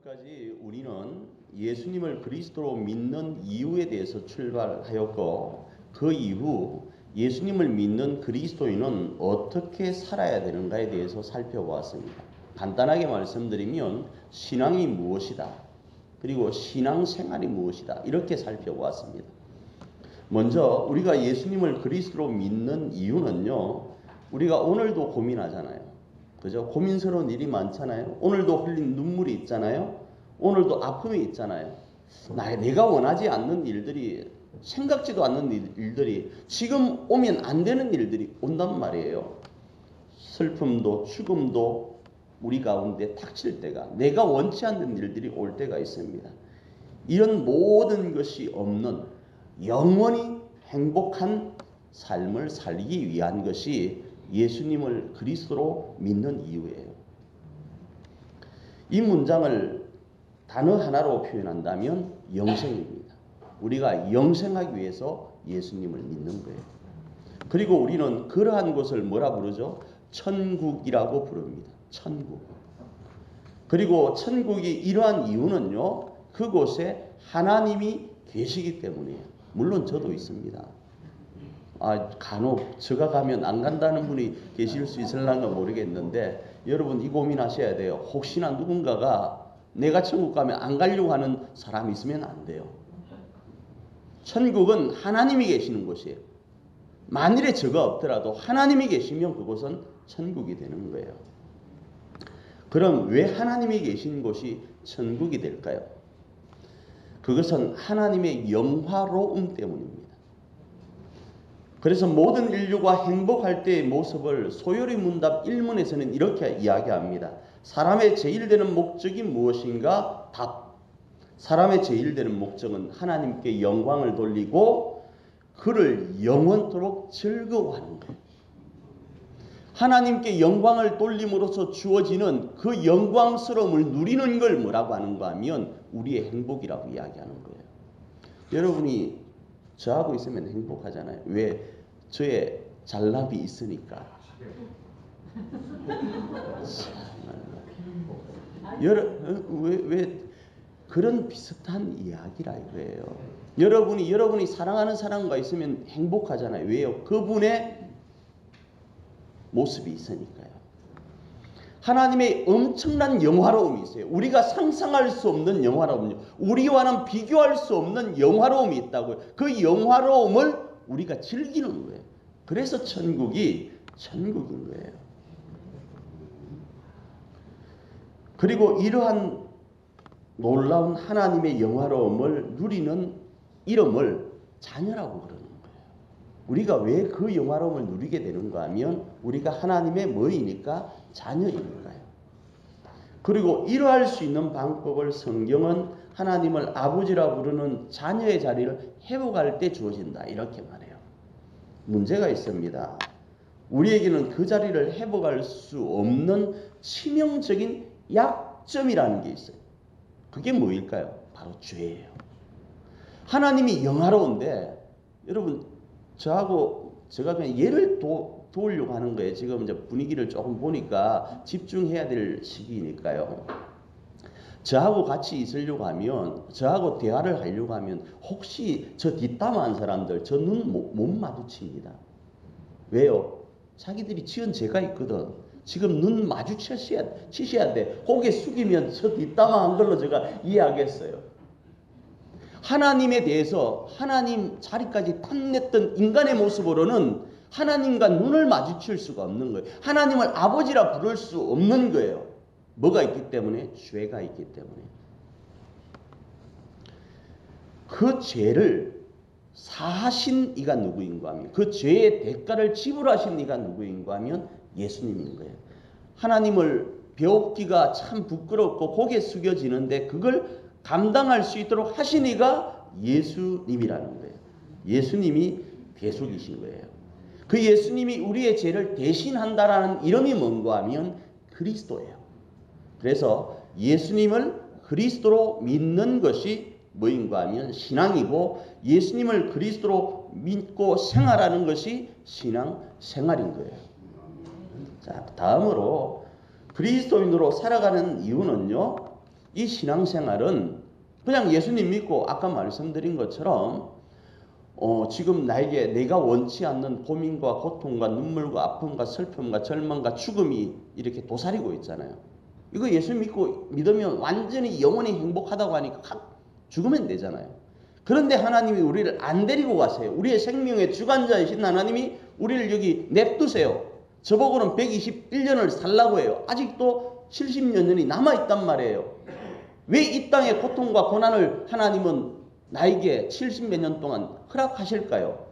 지금까지 우리는 예수님을 그리스도로 믿는 이유에 대해서 출발하였고, 그 이후 예수님을 믿는 그리스도인은 어떻게 살아야 되는가에 대해서 살펴보았습니다. 간단하게 말씀드리면 신앙이 무엇이다, 그리고 신앙생활이 무엇이다, 이렇게 살펴보았습니다. 먼저 우리가 예수님을 그리스도로 믿는 이유는요, 우리가 오늘도 고민하잖아요. 그죠? 고민스러운 일이 많잖아요. 오늘도 흘린 눈물이 있잖아요. 오늘도 아픔이 있잖아요. 내가 원하지 않는 일들이, 생각지도 않는 일들이, 지금 오면 안 되는 일들이 온단 말이에요. 슬픔도 죽음도 우리 가운데 닥칠 때가, 내가 원치 않는 일들이 올 때가 있습니다. 이런 모든 것이 없는 영원히 행복한 삶을 살기 위한 것이 예수님을 그리스도로 믿는 이유예요. 이 문장을 단어 하나로 표현한다면 영생입니다. 우리가 영생하기 위해서 예수님을 믿는 거예요. 그리고 우리는 그러한 곳을 뭐라 부르죠? 천국이라고 부릅니다. 천국. 그리고 천국이 이러한 이유는요, 그곳에 하나님이 계시기 때문이에요. 물론 저도 있습니다. 간혹 제가 가면 안 간다는 분이 계실 수 있을랑가 모르겠는데, 여러분 이 고민하셔야 돼요. 혹시나 누군가가 내가 천국 가면 안 가려고 하는 사람이 있으면 안 돼요. 천국은 하나님이 계시는 곳이에요. 만일에 저가 없더라도 하나님이 계시면 그곳은 천국이 되는 거예요. 그럼 왜 하나님이 계신 곳이 천국이 될까요? 그것은 하나님의 영화로움 때문입니다. 그래서 모든 인류가 행복할 때의 모습을 소요리 문답 1문에서는 이렇게 이야기합니다. 사람의 제일 되는 목적이 무엇인가? 답. 사람의 제일 되는 목적은 하나님께 영광을 돌리고 그를 영원토록 즐거워하는 거예요. 하나님께 영광을 돌림으로써 주어지는 그 영광스러움을 누리는 걸 뭐라고 하는가 하면 우리의 행복이라고 이야기하는 거예요. 여러분이 저하고 있으면 행복하잖아요. 왜? 저의 잘남이 있으니까. 왜 그런 비슷한 이야기라 이거예요. 여러분이 사랑하는 사람과 있으면 행복하잖아요. 왜요? 그분의 모습이 있으니까요. 하나님의 엄청난 영화로움이 있어요. 우리가 상상할 수 없는 영화로움이요. 우리와는 비교할 수 없는 영화로움이 있다고요. 그 영화로움을 우리가 즐기는 거예요. 그래서 천국이 천국인 거예요. 그리고 이러한 놀라운 하나님의 영화로움을 누리는 이름을 자녀라고 그러는 거예요. 우리가 왜 그 영화로움을 누리게 되는가 하면 우리가 하나님의 뭐이니까? 자녀이니까요. 그리고 이러할 수 있는 방법을 성경은 하나님을 아버지라 부르는 자녀의 자리를 회복할 때 주어진다, 이렇게 말해요. 문제가 있습니다. 우리에게는 그 자리를 회복할 수 없는 치명적인 약점이라는 게 있어요. 그게 뭐일까요? 바로 죄예요. 하나님이 영화로운데, 여러분 제가 그냥 예를 도우려고 하는 거예요. 지금 이제 분위기를 조금 보니까 집중해야 될 시기니까요. 저하고 같이 있으려고 하면, 저하고 대화를 하려고 하면 혹시 저 뒷담화한 사람들 저 눈 못 마주칩니다. 왜요? 자기들이 지은 죄가 있거든. 지금 눈 마주치셔야 돼. 고개 숙이면 저 뒷담화한 걸로 제가 이해하겠어요. 하나님에 대해서 하나님 자리까지 탐냈던 인간의 모습으로는 하나님과 눈을 마주칠 수가 없는 거예요. 하나님을 아버지라 부를 수 없는 거예요. 뭐가 있기 때문에? 죄가 있기 때문에. 그 죄를 사하신 이가 누구인가 하면, 그 죄의 대가를 지불하신 이가 누구인가 하면 예수님인 거예요. 하나님을 배우기가 참 부끄럽고 고개 숙여지는데 그걸 감당할 수 있도록 하신 이가 예수님이라는 거예요. 예수님이 대속이신 거예요. 그 예수님이 우리의 죄를 대신한다라는 이름이 뭔가 하면 그리스도예요. 그래서 예수님을 그리스도로 믿는 것이 뭐인가 하면 신앙이고, 예수님을 그리스도로 믿고 생활하는 것이 신앙생활인 거예요. 자, 다음으로 그리스도인으로 살아가는 이유는요, 이 신앙생활은 그냥 예수님 믿고 아까 말씀드린 것처럼 지금 나에게 내가 원치 않는 고민과 고통과 눈물과 아픔과 슬픔과 절망과 죽음이 이렇게 도사리고 있잖아요. 이거 예수 믿고 믿으면 완전히 영원히 행복하다고 하니까 죽으면 되잖아요. 그런데 하나님이 우리를 안 데리고 가세요. 우리의 생명의 주관자이신 하나님이 우리를 여기 냅두세요. 저보고는 121년을 살라고 해요. 아직도 70여 년이 남아있단 말이에요. 왜 이 땅의 고통과 고난을 하나님은 나에게 70몇 년 동안 허락하실까요?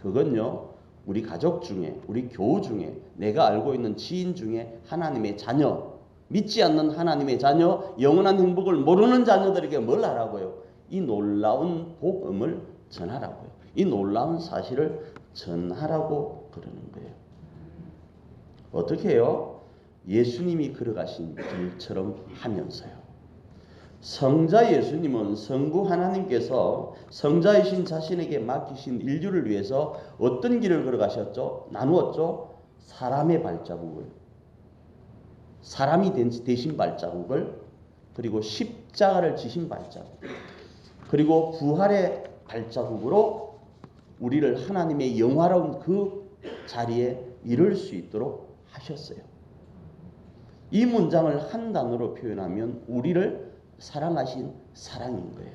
그건요, 우리 가족 중에, 우리 교우 중에, 내가 알고 있는 지인 중에 하나님의 자녀, 믿지 않는 하나님의 자녀, 영원한 행복을 모르는 자녀들에게 뭘 하라고요? 이 놀라운 복음을 전하라고요. 이 놀라운 사실을 전하라고 그러는 거예요. 어떻게 해요? 예수님이 걸어가신 길처럼 하면서요. 성자 예수님은 성부 하나님께서 성자이신 자신에게 맡기신 인류를 위해서 어떤 길을 걸어가셨죠? 나누었죠? 사람의 발자국을, 사람이 되신 발자국을, 그리고 십자가를 지신 발자국, 그리고 부활의 발자국으로 우리를 하나님의 영화로운 그 자리에 이룰 수 있도록 하셨어요. 이 문장을 한 단어로 표현하면 우리를 사랑하신 사랑인 거예요.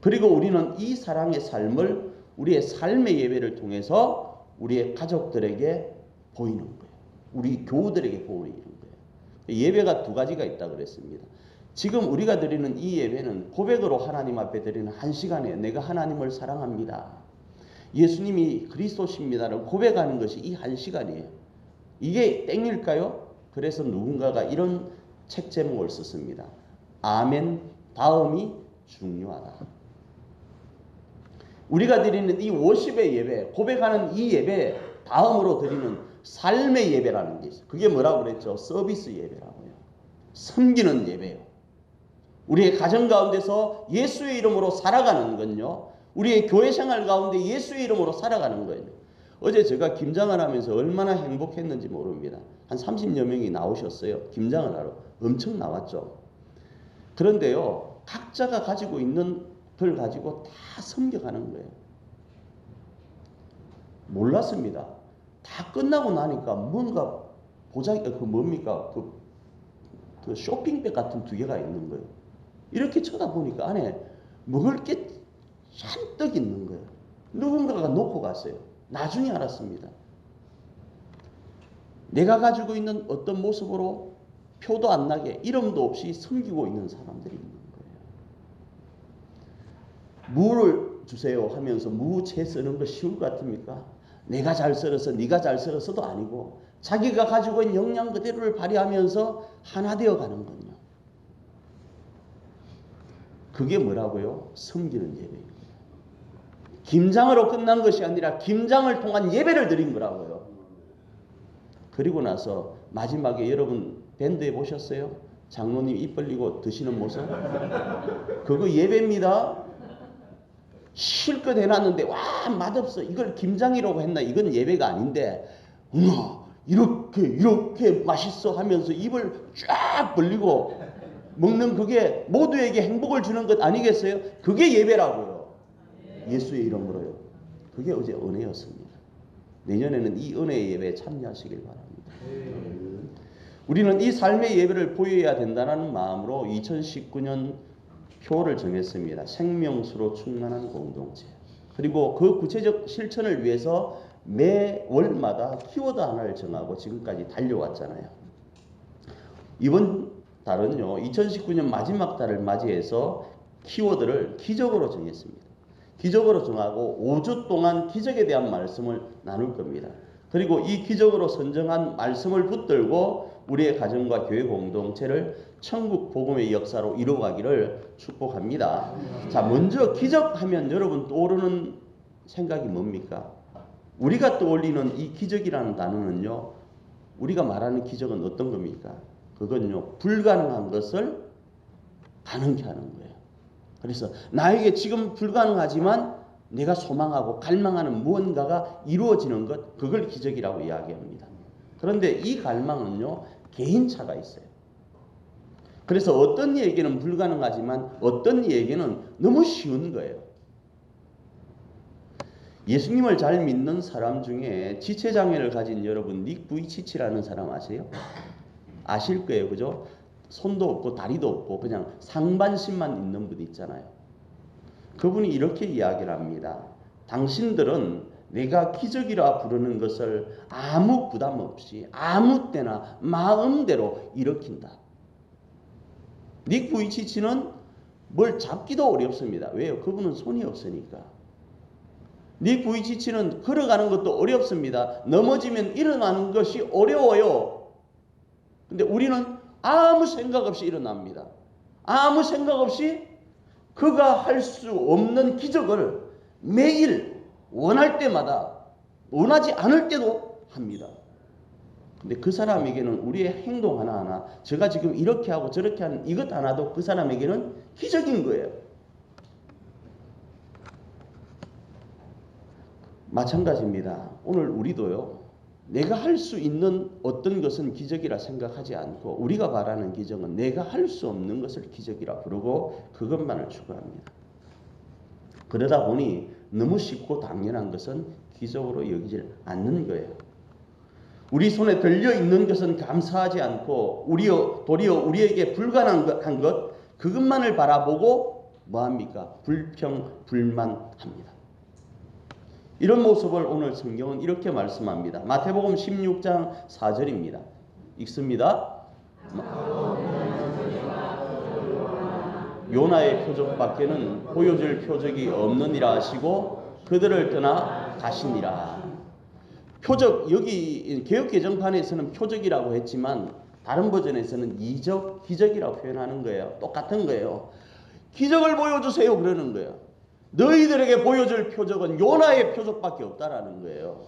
그리고 우리는 이 사랑의 삶을 우리의 삶의 예배를 통해서 우리의 가족들에게 보이는 거예요. 우리 교우들에게 보이는 거예요. 예배가 두 가지가 있다고 그랬습니다. 지금 우리가 드리는 이 예배는 고백으로 하나님 앞에 드리는 한 시간이에요. 내가 하나님을 사랑합니다. 예수님이 그리스도십니다를 고백하는 것이 이 한 시간이에요. 이게 땡일까요? 그래서 누군가가 이런 책 제목을 썼습니다. 아멘 다음이 중요하다. 우리가 드리는 이 워십의 예배, 고백하는 이 예배 다음으로 드리는 삶의 예배라는 게 있어요. 그게 뭐라고 그랬죠? 서비스 예배라고요. 섬기는 예배요. 우리의 가정 가운데서 예수의 이름으로 살아가는 건요. 우리의 교회 생활 가운데 예수의 이름으로 살아가는 거예요. 어제 제가 김장을 하면서 얼마나 행복했는지 모릅니다. 한 30여 명이 나오셨어요. 김장을 하러. 엄청 나왔죠. 그런데요, 각자가 가지고 있는 걸 가지고 다 섬겨가는 거예요. 몰랐습니다. 다 끝나고 나니까 뭔가 보자기, 뭡니까? 그 쇼핑백 같은 두 개가 있는 거예요. 이렇게 쳐다보니까 안에 먹을 게 잔뜩 있는 거예요. 누군가가 놓고 갔어요. 나중에 알았습니다. 내가 가지고 있는 어떤 모습으로 표도 안 나게 이름도 없이 섬기고 있는 사람들이 있는 거예요. 무를 주세요 하면서 무채 쓰는 거 쉬울 것 같습니까? 내가 잘 썰어서 네가 잘 썰어서도 아니고 자기가 가지고 있는 역량 그대로를 발휘하면서 하나 되어 가는 거예요. 그게 뭐라고요? 섬기는 예배입니다. 김장으로 끝난 것이 아니라 김장을 통한 예배를 드린 거라고요. 그리고 나서 마지막에 여러분 밴드에 보셨어요? 장로님 입 벌리고 드시는 모습? 그거 예배입니다. 실컷 해놨는데 와 맛없어. 이걸 김장이라고 했나? 이건 예배가 아닌데 우와 이렇게 맛있어 하면서 입을 쫙 벌리고 먹는 그게 모두에게 행복을 주는 것 아니겠어요? 그게 예배라고요. 예수의 이름으로요. 그게 어제 은혜였습니다. 내년에는 이 은혜의 예배에 참여하시길 바랍니다. 우리는 이 삶의 예배를 보여야 된다는 마음으로 2019년 표를 정했습니다. 생명수로 충만한 공동체. 그리고 그 구체적 실천을 위해서 매 월마다 키워드 하나를 정하고 지금까지 달려왔잖아요. 이번 달은요, 2019년 마지막 달을 맞이해서 키워드를 기적으로 정했습니다. 기적으로 정하고 5주 동안 기적에 대한 말씀을 나눌 겁니다. 그리고 이 기적으로 선정한 말씀을 붙들고 우리의 가정과 교회 공동체를 천국 복음의 역사로 이루어가기를 축복합니다. 자, 먼저 기적하면 여러분 떠오르는 생각이 뭡니까? 우리가 떠올리는 이 기적이라는 단어는요, 우리가 말하는 기적은 어떤 겁니까? 그건요, 불가능한 것을 가능케 하는 거예요. 그래서 나에게 지금 불가능하지만 내가 소망하고 갈망하는 무언가가 이루어지는 것, 그걸 기적이라고 이야기합니다. 그런데 이 갈망은요, 개인차가 있어요. 그래서 어떤 이에게는 불가능하지만 어떤 이에게는 너무 쉬운 거예요. 예수님을 잘 믿는 사람 중에 지체장애를 가진 여러분 닉 부이치치라는 사람 아세요? 아실 거예요. 그죠? 손도 없고 다리도 없고 그냥 상반신만 있는 분 있잖아요. 그분이 이렇게 이야기를 합니다. 당신들은 내가 기적이라 부르는 것을 아무 부담 없이 아무 때나 마음대로 일으킨다. 닉 부이치치는 뭘 잡기도 어렵습니다. 왜요? 그분은 손이 없으니까. 닉 부이치치는 걸어가는 것도 어렵습니다. 넘어지면 일어나는 것이 어려워요. 근데 우리는 아무 생각 없이 일어납니다. 아무 생각 없이 그가 할 수 없는 기적을 매일 원할 때마다 원하지 않을 때도 합니다. 근데 그 사람에게는 우리의 행동 하나하나 제가 지금 이렇게 하고 저렇게 하는 이것 하나도 그 사람에게는 기적인 거예요. 마찬가지입니다. 오늘 우리도요. 내가 할 수 있는 어떤 것은 기적이라 생각하지 않고 우리가 바라는 기적은 내가 할 수 없는 것을 기적이라 부르고 그것만을 추구합니다. 그러다 보니 너무 쉽고 당연한 것은 기적으로 여기질 않는 거예요. 우리 손에 들려있는 것은 감사하지 않고 도리어 우리에게 불가능한 것 그것만을 바라보고 뭐합니까? 불평불만합니다. 이런 모습을 오늘 성경은 이렇게 말씀합니다. 마태복음 16장 4절입니다. 읽습니다. 요나의 표적밖에는 보여줄 표적이 없느니라 하시고 그들을 떠나 가시니라. 표적, 여기 개역개정판에서는 표적이라고 했지만 다른 버전에서는 이적, 기적이라고 표현하는 거예요. 똑같은 거예요. 기적을 보여주세요 그러는 거예요. 너희들에게 보여줄 표적은 요나의 표적밖에 없다라는 거예요.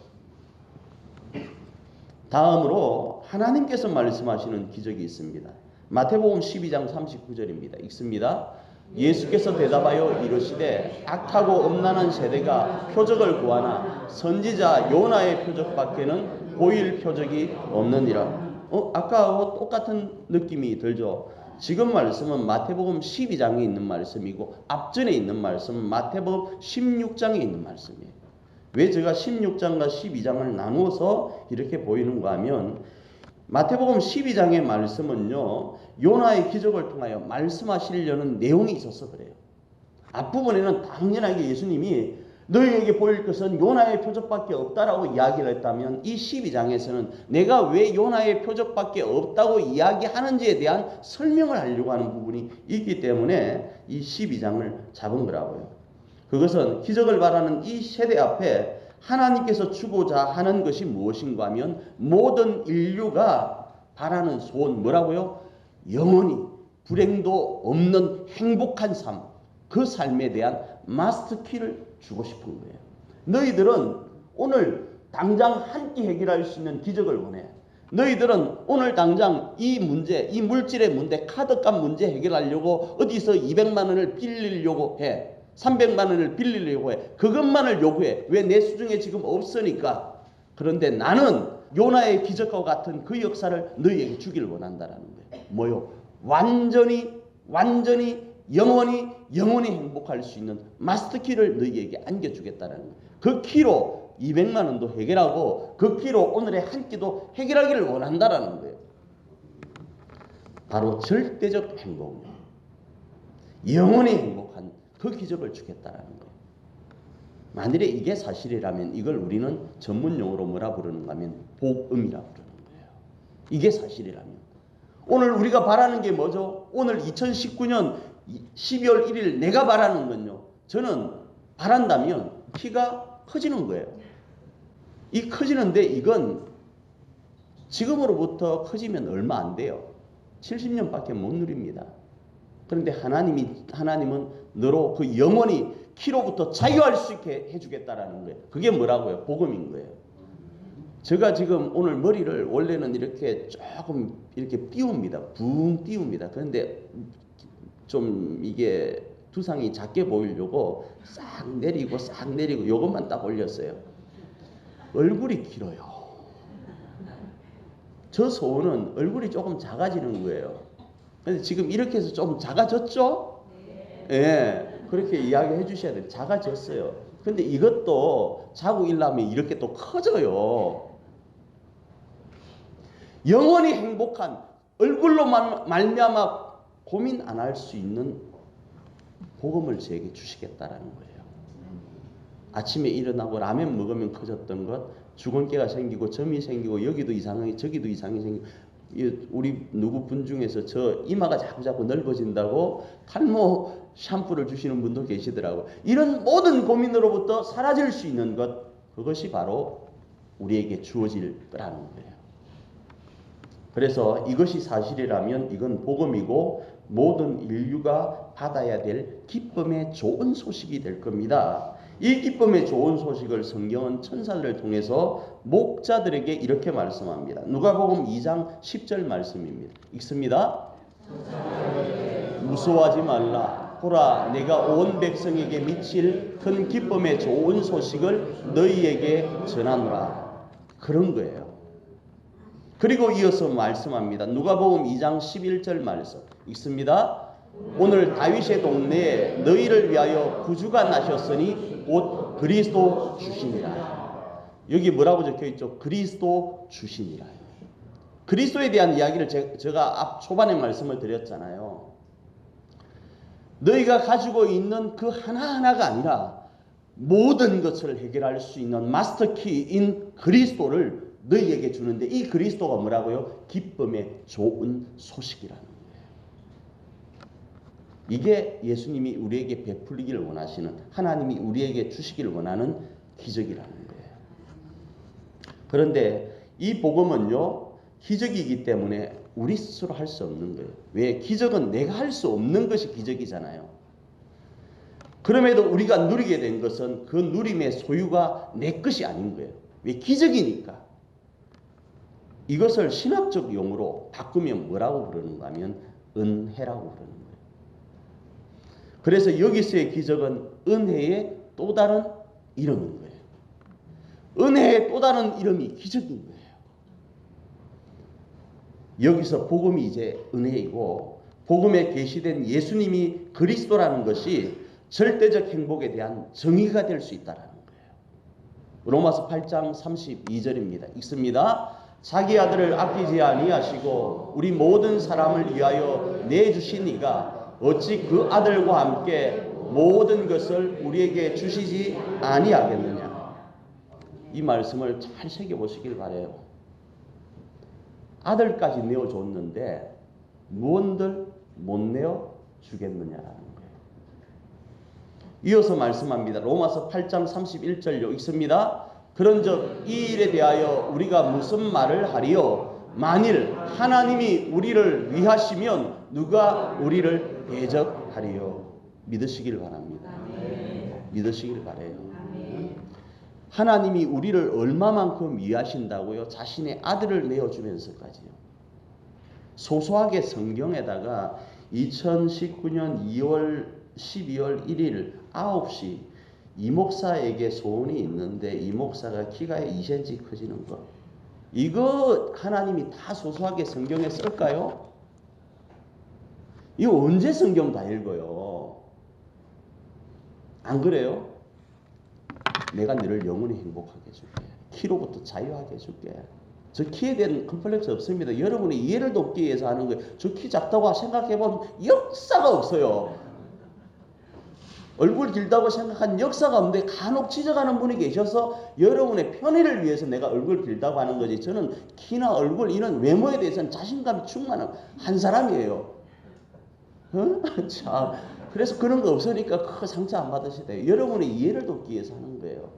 다음으로 하나님께서 말씀하시는 기적이 있습니다. 마태복음 12장 39절입니다. 읽습니다. 예수께서 대답하여 이르시되 악하고 음란한 세대가 표적을 구하나 선지자 요나의 표적밖에는 보일 표적이 없느니라. 아까하고 똑같은 느낌이 들죠. 지금 말씀은 마태복음 12장에 있는 말씀이고 앞전에 있는 말씀은 마태복음 16장에 있는 말씀이에요. 왜 제가 16장과 12장을 나누어서 이렇게 보이는가 하면 마태복음 12장의 말씀은요. 요나의 기적을 통하여 말씀하시려는 내용이 있어서 그래요. 앞부분에는 당연하게 예수님이 너희에게 보일 것은 요나의 표적밖에 없다라고 이야기를 했다면 이 12장에서는 내가 왜 요나의 표적밖에 없다고 이야기하는지에 대한 설명을 하려고 하는 부분이 있기 때문에 이 12장을 잡은 거라고요. 그것은 기적을 바라는 이 세대 앞에 하나님께서 주고자 하는 것이 무엇인가 하면 모든 인류가 바라는 소원 뭐라고요? 영원히 불행도 없는 행복한 삶, 그 삶에 대한 마스터키를 주고 싶은 거예요. 너희들은 오늘 당장 한 끼 해결할 수 있는 기적을 원해. 너희들은 오늘 당장 이 문제, 이 물질의 문제, 카드값 문제 해결하려고 어디서 200만 원을 빌리려고 해. 300만 원을 빌리려고 해. 그것만을 요구해. 왜? 내 수중에 지금 없으니까. 그런데 나는 요나의 기적과 같은 그 역사를 너희에게 주기를 원한다라는 거예요. 뭐요? 완전히 영원히 행복할 수 있는 마스터키를 너희에게 안겨주겠다는 거예요. 그 키로 200만 원도 해결하고 그 키로 오늘의 한 끼도 해결하기를 원한다라는 거예요. 바로 절대적 행복, 영원히 행복한 그 기적을 주겠다라는 거예요. 만일에 이게 사실이라면 이걸 우리는 전문용어로 뭐라 부르는가 하면 복음이라 부르는 거예요. 이게 사실이라면. 오늘 우리가 바라는 게 뭐죠? 오늘 2019년 12월 1일 내가 바라는 건요. 저는 바란다면 키가 커지는 거예요. 이 커지는데 이건 지금으로부터 커지면 얼마 안 돼요. 70년밖에 못 누립니다. 그런데 하나님은 너로 그 영원히 키로부터 자유할 수 있게 해주겠다라는 거예요. 그게 뭐라고요? 복음인 거예요. 제가 지금 오늘 머리를 원래는 이렇게 조금 이렇게 띄웁니다. 붕 띄웁니다. 그런데 좀 이게 두상이 작게 보이려고 싹 내리고 이것만 딱 올렸어요. 얼굴이 길어요. 저 소원은 얼굴이 조금 작아지는 거예요. 근데 지금 이렇게 해서 좀 작아졌죠? 예, 그렇게 이야기해 주셔야 돼요. 작아졌어요. 근데 이것도 자고 일어나면 이렇게 또 커져요. 영원히 행복한 얼굴로 말미암아 고민 안 할 수 있는 복음을 저에게 주시겠다라는 거예요. 아침에 일어나고 라면 먹으면 커졌던 것, 주근깨가 생기고 점이 생기고 여기도 이상하게 저기도 이상이 생기고, 우리 누구 분 중에서 저 이마가 자꾸 넓어진다고 탈모 샴푸를 주시는 분도 계시더라고요. 이런 모든 고민으로부터 사라질 수 있는 것, 그것이 바로 우리에게 주어질 거라는 거예요. 그래서 이것이 사실이라면 이건 복음이고 모든 인류가 받아야 될 기쁨의 좋은 소식이 될 겁니다. 이 기쁨의 좋은 소식을 성경은 천사들을 통해서 목자들에게 이렇게 말씀합니다. 누가복음 2장 10절 말씀입니다. 읽습니다. 무서워하지 말라. 보라, 내가 온 백성에게 미칠 큰 기쁨의 좋은 소식을 너희에게 전하노라. 그런 거예요. 그리고 이어서 말씀합니다. 누가복음 2장 11절 말씀 읽습니다. 오늘 다윗의 동네에 너희를 위하여 구주가 나셨으니 곧 그리스도 주시니라. 여기 뭐라고 적혀있죠? 그리스도 주시니라. 그리스도에 대한 이야기를 제가 앞 초반에 말씀을 드렸잖아요. 너희가 가지고 있는 그 하나하나가 아니라 모든 것을 해결할 수 있는 마스터키인 그리스도를 너희에게 주는데, 이 그리스도가 뭐라고요? 기쁨의 좋은 소식이라는 거예요. 이게 예수님이 우리에게 베풀기를 원하시는, 하나님이 우리에게 주시기를 원하는 기적이라는 거예요. 그런데 이 복음은요, 기적이기 때문에 우리 스스로 할 수 없는 거예요. 왜? 기적은 내가 할 수 없는 것이 기적이잖아요. 그럼에도 우리가 누리게 된 것은 그 누림의 소유가 내 것이 아닌 거예요. 왜? 기적이니까. 이것을 신학적 용어로 바꾸면 뭐라고 부르는가 하면 은혜라고 부르는 거예요. 그래서 여기서의 기적은 은혜의 또 다른 이름인 거예요. 은혜의 또 다른 이름이 기적인 거예요. 여기서 복음이 이제 은혜이고, 복음에 계시된 예수님이 그리스도라는 것이 절대적 행복에 대한 정의가 될 수 있다는 거예요. 로마서 8장 32절입니다. 읽습니다. 자기 아들을 아끼지 아니하시고 우리 모든 사람을 위하여 내주신 이가 어찌 그 아들과 함께 모든 것을 우리에게 주시지 아니하겠느냐. 이 말씀을 잘 새겨보시길 바라요. 아들까지 내어줬는데 무언들 못 내어주겠느냐라는 거예요. 이어서 말씀합니다. 로마서 8장 31절요. 읽습니다. 그런즉 이 일에 대하여 우리가 무슨 말을 하리요? 만일 하나님이 우리를 위하시면 누가 우리를 대적하리요? 믿으시길 바랍니다. 믿으시길 바라요. 하나님이 우리를 얼마만큼 위하신다고요? 자신의 아들을 내어주면서까지요. 소소하게 성경에다가 2019년 12월 1일 9시 이 목사에게 소원이 있는데 이 목사가 키가 2cm 커지는 거, 이거 하나님이 다 소소하게 성경에 쓸까요? 이거 언제 성경 다 읽어요? 안 그래요? 내가 너를 영원히 행복하게 해줄게. 키로부터 자유하게 해줄게. 저 키에 대한 컴플렉스 없습니다. 여러분의 이해를 돕기 위해서 하는 거예요. 저 키 작다고 생각해보면 역사가 없어요. 얼굴 길다고 생각한 역사가 없는데 간혹 지적하는 분이 계셔서 여러분의 편의를 위해서 내가 얼굴 길다고 하는 거지, 저는 키나 얼굴 이런 외모에 대해서는 자신감이 충만한 한 사람이에요. 참, 그래서 그런 거 없으니까 큰 상처 안 받으셔야 돼요. 여러분의 이해를 돕기 위해서 하는 거예요.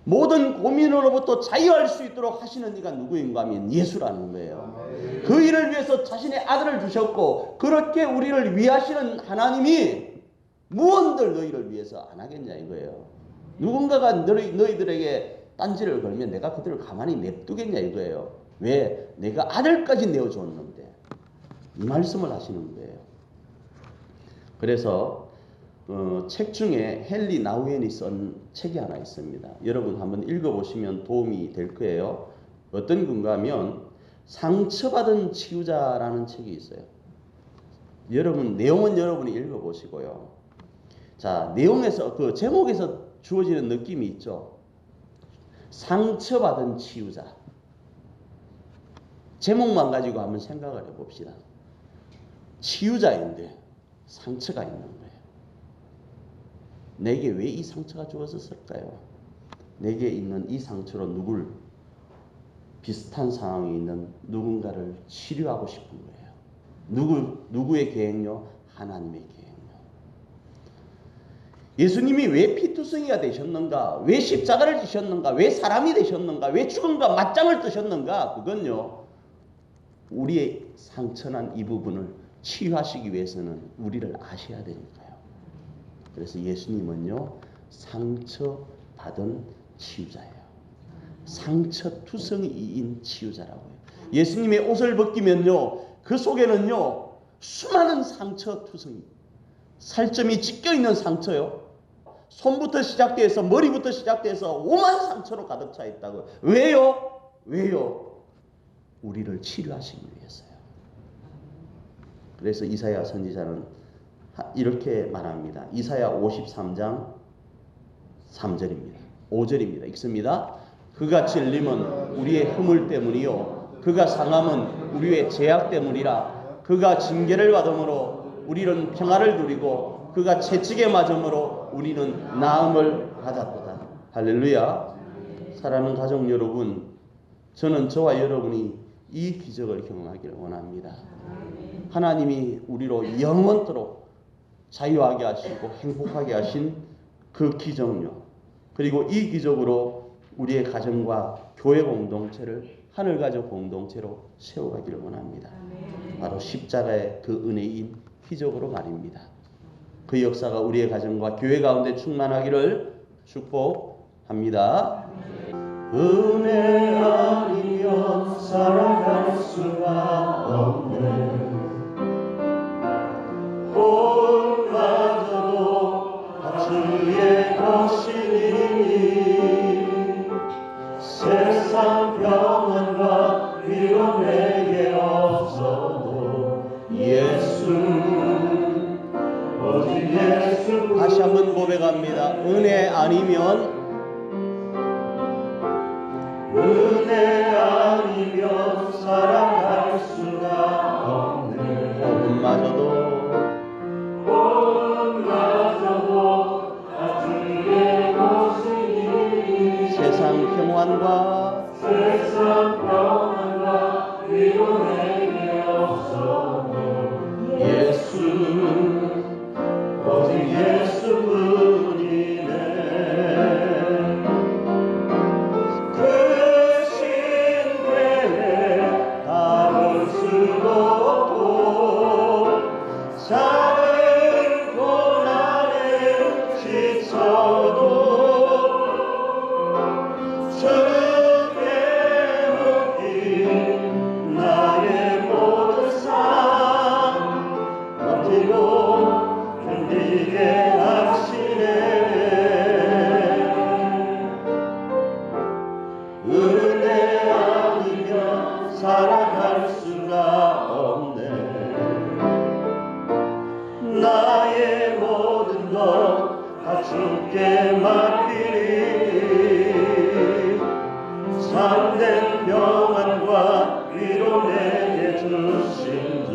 모든 고민으로부터 자유할 수 있도록 하시는 이가 누구인가 하면 예수라는 거예요. 그 일을 위해서 자신의 아들을 주셨고, 그렇게 우리를 위하시는 하나님이 무언들 너희를 위해서 안 하겠냐 이거예요. 누군가가 너희들에게 딴지를 걸면 내가 그들을 가만히 냅두겠냐 이거예요. 왜? 내가 아들까지 내어줬는데. 이 말씀을 하시는 거예요. 그래서 책 중에 헨리 나우엔이 쓴 책이 하나 있습니다. 여러분 한번 읽어보시면 도움이 될 거예요. 어떤 건가 하면 상처받은 치유자라는 책이 있어요. 여러분 내용은 여러분이 읽어보시고요. 자, 내용에서 그 제목에서 주어지는 느낌이 있죠. 상처받은 치유자. 제목만 가지고 한번 생각을 해봅시다. 치유자인데 상처가 있는 거예요. 내게 왜 이 상처가 주어졌을까요? 내게 있는 이 상처로 비슷한 상황에 있는 누군가를 치료하고 싶은 거예요. 누구의 계획요? 하나님의 계획요. 예수님이 왜 피투성이가 되셨는가? 왜 십자가를 지셨는가? 왜 사람이 되셨는가? 왜 죽음과 맞짱을 뜨셨는가? 그건요, 우리의 상처난 이 부분을 치유하시기 위해서는 우리를 아셔야 되니까요. 그래서 예수님은요, 상처받은 치유자예요. 상처투성이인 치유자라고요. 예수님의 옷을 벗기면요, 그 속에는요, 수많은 상처투성이, 살점이 찢겨있는 상처요. 손부터 시작돼서 머리부터 시작돼서 오만 상처로 가득 차 있다고요. 왜요? 왜요? 우리를 치료하시기 위해서요. 그래서 이사야 선지자는 이렇게 말합니다. 이사야 53장 3절입니다. 5절입니다. 읽습니다. 그가 찔림은 우리의 허물 때문이요 그가 상함은 우리의 죄악 때문이라. 그가 징계를 받음으로 우리는 평화를 누리고 그가 채찍에 맞음으로 우리는 나음을 받았도다. 할렐루야. 사랑하는 가족 여러분, 저는 저와 여러분이 이 기적을 경험하기를 원합니다. 하나님이 우리로 영원토록 자유하게 하시고 행복하게 하신 그 기적요, 그리고 이 기적으로 우리의 가정과 교회 공동체를 하늘가족 공동체로 세워가기를 원합니다. 바로 십자가의 그 은혜인 기적으로 말입니다. 그 역사가 우리의 가정과 교회 가운데 충만하기를 축복합니다. 은혜 아니면 살아갈 수가 없네. 혼마저도 주의 것이니 세상 평안과 위로 내게 없어도 예수, 오직 예수. 다시 한번 고백합니다. 은혜 아니면 살아갈 수가 없네. 혼마저도 주의 것이니 세상 평안과 위로 내게 없어도 예수, 오직 예수뿐이네. 그 신뢰에 다를 수도 없고 작은 고난에 지쳐도 주께 맡긴 나의 모든 삶 버티고 견디게 하시네. 은혜 아니면 살아갈 수가 없네. 나의 모든 것 다 주께 맡기리. 참된 평안과 위로 내게 주신 주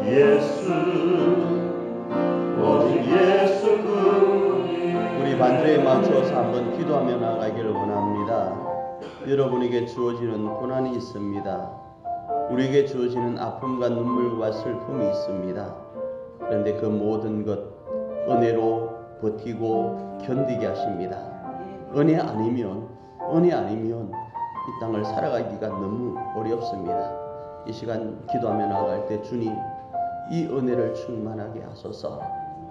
예수, 오직 예수뿐이. 우리 반주에 맞춰서 한번 기도하며 나가기를 원합니다. 여러분에게 주어지는 고난이 있습니다. 우리에게 주어지는 아픔과 눈물과 슬픔이 있습니다. 그런데 그 모든 것 은혜로 버티고 견디게 하십니다. 은혜 아니면 이 땅을 살아가기가 너무 어렵습니다. 이 시간 기도하며 나아갈 때 주님, 이 은혜를 충만하게 하소서.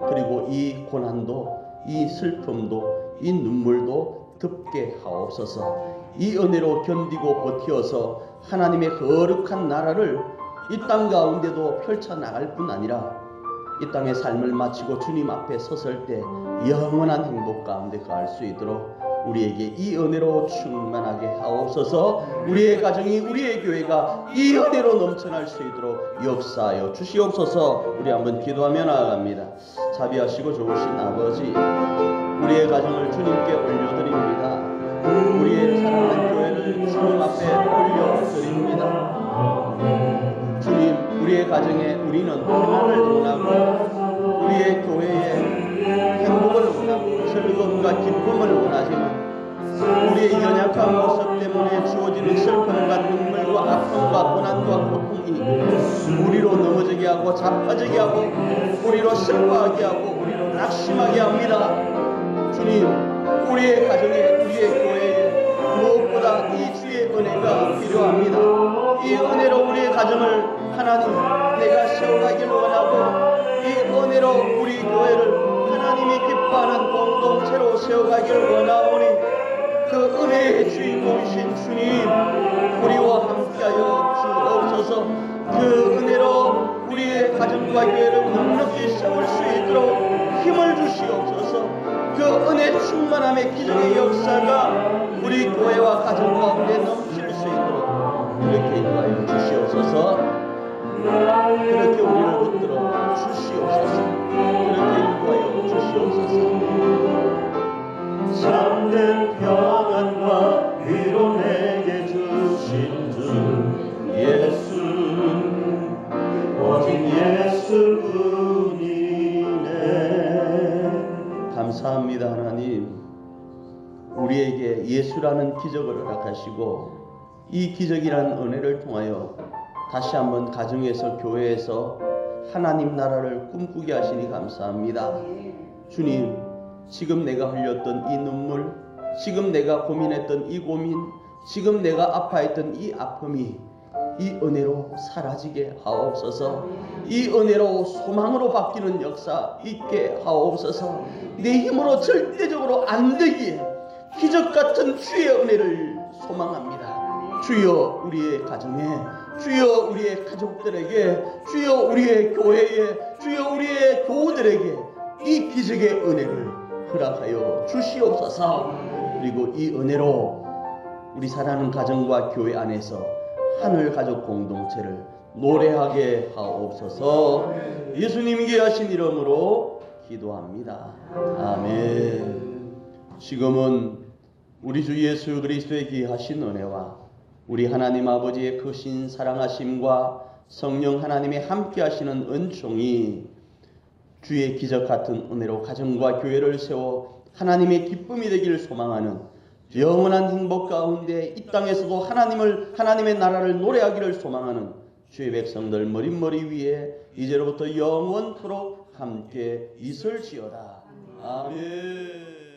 그리고 이 고난도, 이 슬픔도, 이 눈물도 덮게 하옵소서. 이 은혜로 견디고 버티어서 하나님의 거룩한 나라를 이 땅 가운데도 펼쳐나갈 뿐 아니라 이 땅의 삶을 마치고 주님 앞에 섰을 때 영원한 행복 가운데 갈 수 있도록 우리에게 이 은혜로 충만하게 하옵소서. 우리의 가정이, 우리의 교회가 이 은혜로 넘쳐날 수 있도록 역사하여 주시옵소서. 우리 한번 기도하며 나아갑니다. 자비하시고 좋으신 아버지, 우리의 가정을 주님께 올려드립니다. 우리의 사랑하는 교회를 주님 앞에 올려드립니다. 주님, 우리의 가정에 우리는 평안을 원하고 우리의 교회에 행복을 원하고 즐거움과 기쁨을 원하지만 우리의 연약한 모습 때문에 주어지는 슬픔과 눈물과 아픔과 고난과 고통이 우리로 넘어지게 하고 자빠지게 하고 우리로 슬퍼하게 하고 우리로 낙심하게 합니다. 주님, 우리의 가정에, 우리의 교회에 무엇보다 이 주의 은혜가 필요합니다. 이 은혜로 우리의 가정을 하나님 내가 세워가기를 원하고 이 은혜로 우리 교회를 하나님이 기뻐하는 공동체로 세워가기를 원하오니 그 은혜의 주인공이신 주님, 우리와 함께하여 주옵소서. 그 은혜로 우리의 가정과 교회를 넉넉히 세울 수 있도록 힘을 주시옵소서. 그 은혜 충만함의 기적의 역사가 우리 교회와 가정 가운데 넘칠 수 있도록 그렇게 인도하여 주시옵소서. 그렇게 우리를 붙들어 주시옵소서. 그렇게 인도하여 주시옵소서. 참된 평안과 위로 내게 주신 주 예수는 오직 예수뿐이네. 감사합니다. 하나님, 우리에게 예수라는 기적을 허락하시고 이 기적이라는 은혜를 통하여 다시 한번 가정에서 교회에서 하나님 나라를 꿈꾸게 하시니 감사합니다. 주님, 지금 내가 흘렸던 이 눈물, 지금 내가 고민했던 이 고민, 지금 내가 아파했던 이 아픔이 이 은혜로 사라지게 하옵소서. 이 은혜로 소망으로 바뀌는 역사 있게 하옵소서. 내 힘으로 절대적으로 안 되기에 기적 같은 주의 은혜를 소망합니다. 주여 우리의 가정에, 주여 우리의 가족들에게, 주여 우리의 교회에, 주여 우리의 교우들에게 이 기적의 은혜를 허락하여 주시옵소서. 그리고 이 은혜로 우리 사랑하는 가정과 교회 안에서 하늘 가족 공동체를 노래하게 하옵소서. 예수님 귀하신 이름으로 기도합니다. 아멘. 지금은 우리 주 예수 그리스도의 귀하신 은혜와 우리 하나님 아버지의 크신 사랑하심과 성령 하나님의 함께 하시는 은총이 주의 기적 같은 은혜로 가정과 교회를 세워 하나님의 기쁨이 되기를 소망하는 영원한 행복 가운데 이 땅에서도 하나님의 나라를 노래하기를 소망하는 주의 백성들 머릿머리 위에 이제로부터 영원토록 함께 있을지어다. 아멘.